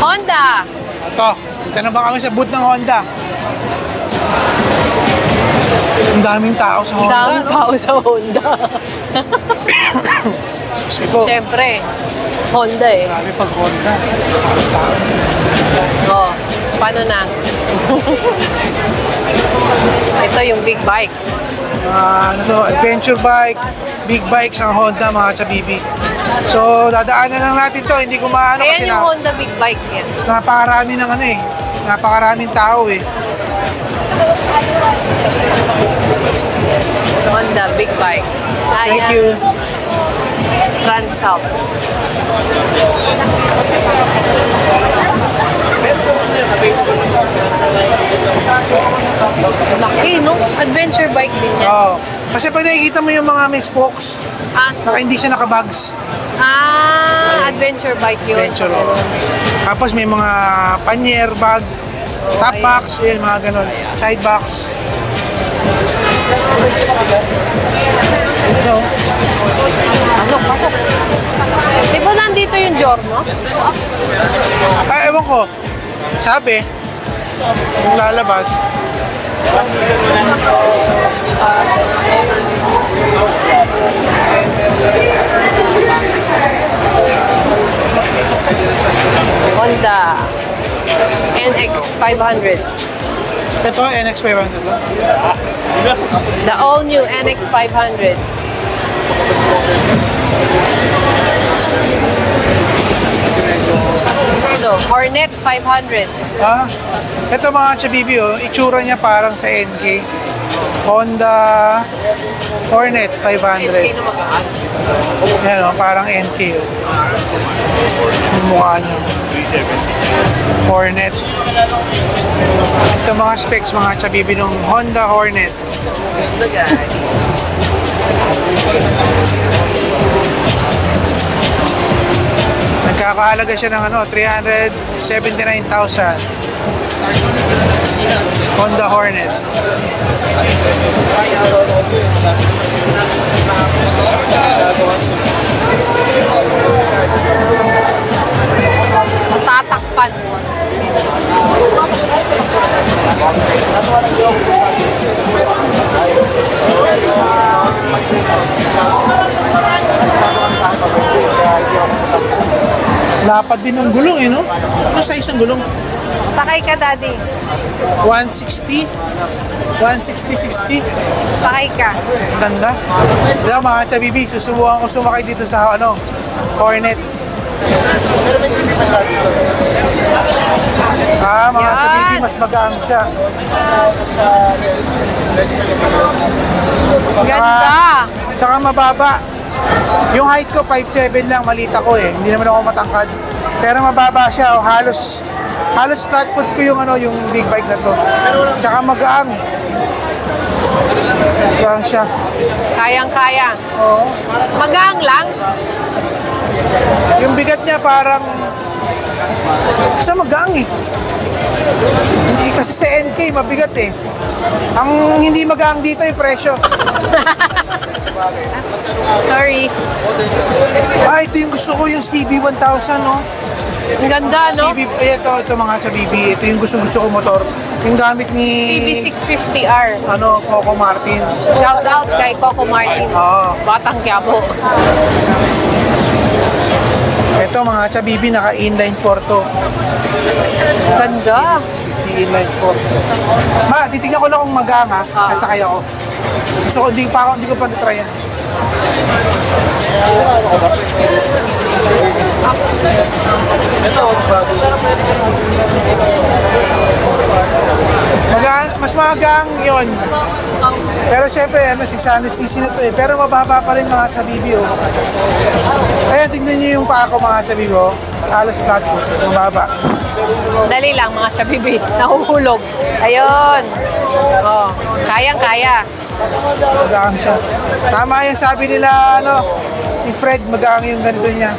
Honda! Ito, ito na ba kami sa booth ng Honda? Ang daming tao sa Honda, Daming tao sa Honda. Excuse po. Siyempre, Honda eh. Grabe pag Honda. Daming tao. Oh, paano na? Ito yung big bike. Ano to, adventure bike, big bikes ang Honda, mga chabibi. So, dadaanan lang natin to. Hindi ko maano kasi Ayan yung Honda big bike yan. napakarami ng ano eh. Napakaraming tao eh. Honda big bike. Thank you. Transop. Laki, no? Adventure bike din yan. Oo. Kasi pag nakikita mo yung mga may spokes, hindi siya nakabags. Adventure bike yun. Adventure. Tapos may mga pannier, bag, top box, yun, mga ganun. Side box. Ito. Pasok. Di ba nandito yung Giorno? Ay, ewan ko. Sabi, kung lalabas. Honda NX 500. Ito, NX 500. The all new NX 500. Ito, Hornet 500. Ah, ito mga chabibi, oh, itsura niya parang sa NK. Honda Hornet 500. Yan, oh, parang NK. Oh. Yung mukha niya. Hornet. Ito mga specs mga chabibi ng Honda Hornet. Nagkakahalaga siya ng ano, 379,000. Honda Hornet. Tatakpan. Lapad din ng gulong eh, no? Ano size ng gulong? Sakay ka, Daddy. 160? 160-60? Sakay ka. Ganda. Diba mga chabibi, susubukan ko sumakay dito sa ano, Hornet. Mga Yan. chabibi, mas magaang siya. Ganda. Tsaka mababa. Yung height ko, 5'7 lang, maliit ako eh. Hindi naman ako matangkad. Pero mababa siya, oh, halos flat foot ko yung ano, yung big bike na to. Tsaka magaang. Magaang siya. Kayang-kaya. Oo. Magaang lang. Yung bigat niya parang sa magaang eh. Hindi kasi sa NK mabigat eh. Ang hindi magaang dito yung presyo. Sorry. Ito yung gusto ko, yung CB1000, no? Ang ganda, no? Ito mga chabibi, ito yung gusto ko motor. Yung gamit ni CB650R. Coco Martin. Shout out kay Coco Martin. Oo. Batang Quiapo. Ito mga chabibi, naka inline 4 to. Ganda. Inline 4. Ma, titignan ko lang kung magang ha. Sasakay ako. So, hindi ko pa na-try yan. Mas magang yun. Pero syempre, 600cc na to eh. Pero mababa pa rin mga chabibi, oh. Kaya tignan nyo yung paa ko mga chabibi, oh. Halos flat foot. Mababa. Dali lang mga chabibi. Nahuhulog. Ayun. Oh, kayang-kaya. Magaang siya. Tama yung sabi nila, ni Fred, magaang yung ganito niya.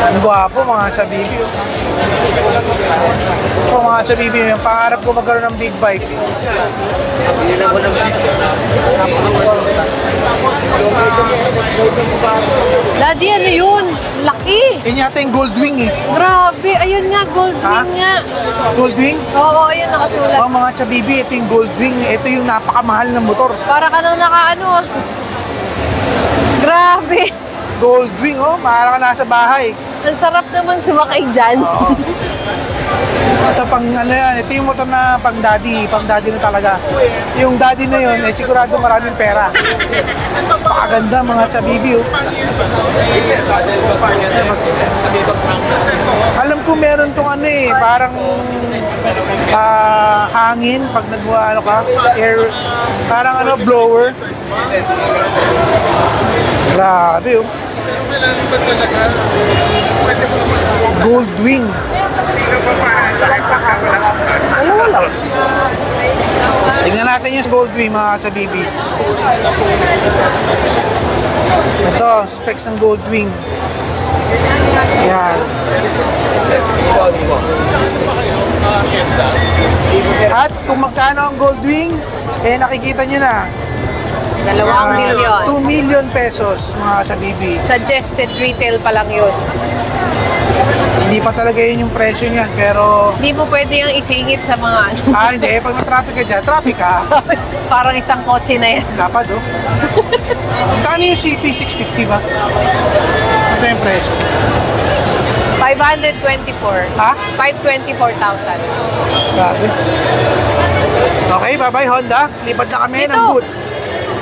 Ang gwapo mga chabibi. Oh, mga chabibi, yung pangarap ko magkaroon ng big bike. Daddy, ano yun? Laki! Yun yata yung Goldwing eh. Grabe, ayun nga, gold Ha? wing nga. Goldwing? Oo, ayun, nakasulat. Oh, mga chabibi, ito yung Goldwing. Ito yung napakamahal na motor. Para ka nang nakaano ah. Grabe! Goldwing, oh, para ka nasa bahay. Ang sarap naman sumakay dyan. Ito pang ano yan, ito yung motor na pang daddy na talaga. Yung daddy na yun, sigurado maraming pera. Pakaganda mga chabibi, oh. Alam ko meron tong ano eh, parang hangin pag ano ka, air, parang ano, blower. Grabe, oh. Goldwing. Tingnan natin yung Goldwing mga chabibi. Ito, specs ng Goldwing. Yan. Specs. At kung magkano ang Goldwing, eh nakikita nyo na. 2 million. 2 million pesos mga chabibi. Suggested retail pa lang yun. Hindi pa talaga yun yung presyo niyan, pero Hindi mo pwede yung isingit sa mga ano. hindi, pag na-traffic ka dyan, traffic ka. Parang isang kotse na yan. Lapad, oh. Kano yung CP650 ba? Ito yung presyo. 524. Ha? 524,000. Grabe. Okay, bye-bye Honda. Lipat na kami ng Dito. booth.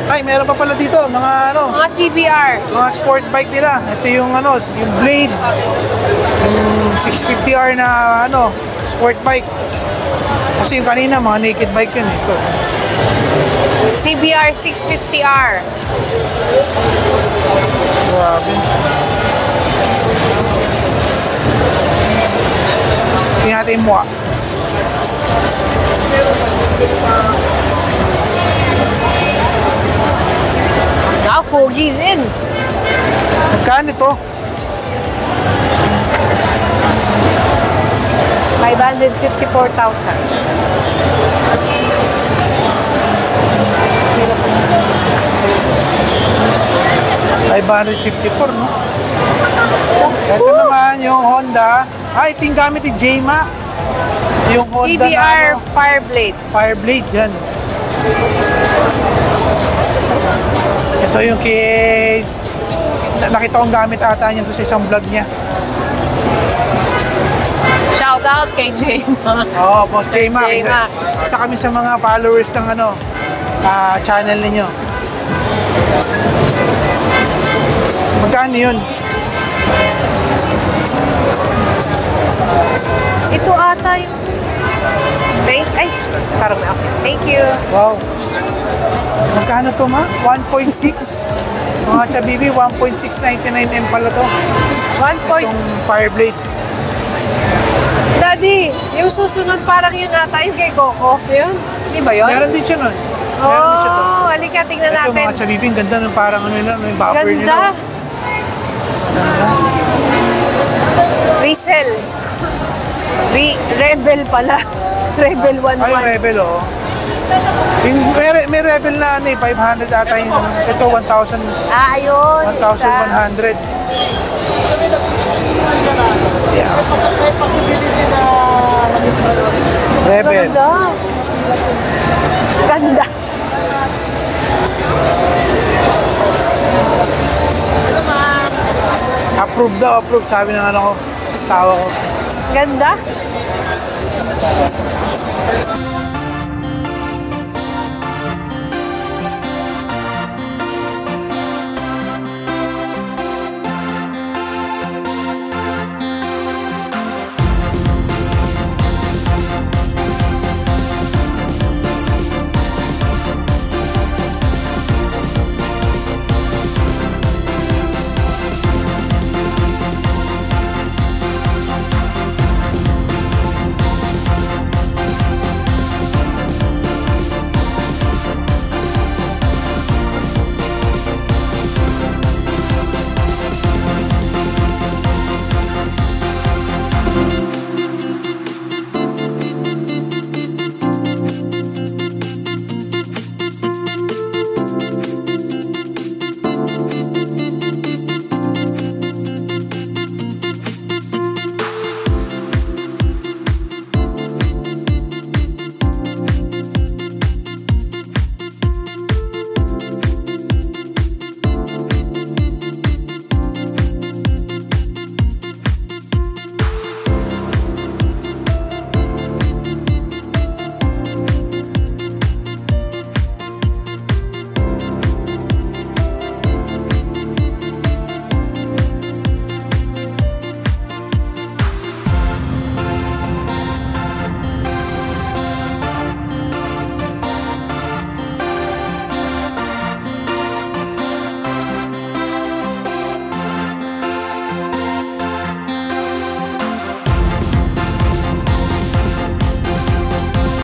Ay, meron pa pala dito, mga ano, Mga CBR. mga sport bike nila. Ito yung ano, yung Blade. Yung 650R na ano, sport bike. Kasi yung kanina, mga naked bike yun. Ito. CBR 650R. Grabe. Tingnan natin yung mukha. Now, foggy din. Magkano ito? 554, no? Ito naman yung Honda. Ito yung gamit ni J-Mac. Yung Honda CBR na ano, Fireblade. Fireblade, yan. Ito yung nakita kong gamit ata niya doon sa isang vlog niya. Shout out kay Jay. Oo, Boss J-Mac. J-Mac. Isa kami sa mga followers ng ano, channel ninyo. Magkano yun? Ito ata yung... Ay, parang may ako. Thank you. Wow. Magkano to ma? 1.6? Mga chabibi, 1.699M pala to. 1 point. Itong Fireblade. Daddy, yung susunod parang yun ata yung kay Coco. Yun? Di ba yun? Meron din siya nun. Meron din siya to. Oh, halika, tingnan Ito natin. mga chabibi, ang ganda nun. Parang ano nila, yung bumper nila. Ganda. Resell. Rebel pala. Rebel 11. Ay, Rebel, oh. Yung, may Rebel na ano eh, 500 ata yung, ito 1,000, Ayun. 1,100. Yeah. Rebel. Ganda. Ganda. Approved daw, approved. Sabi ng ano ko, asawa ko. Ganda.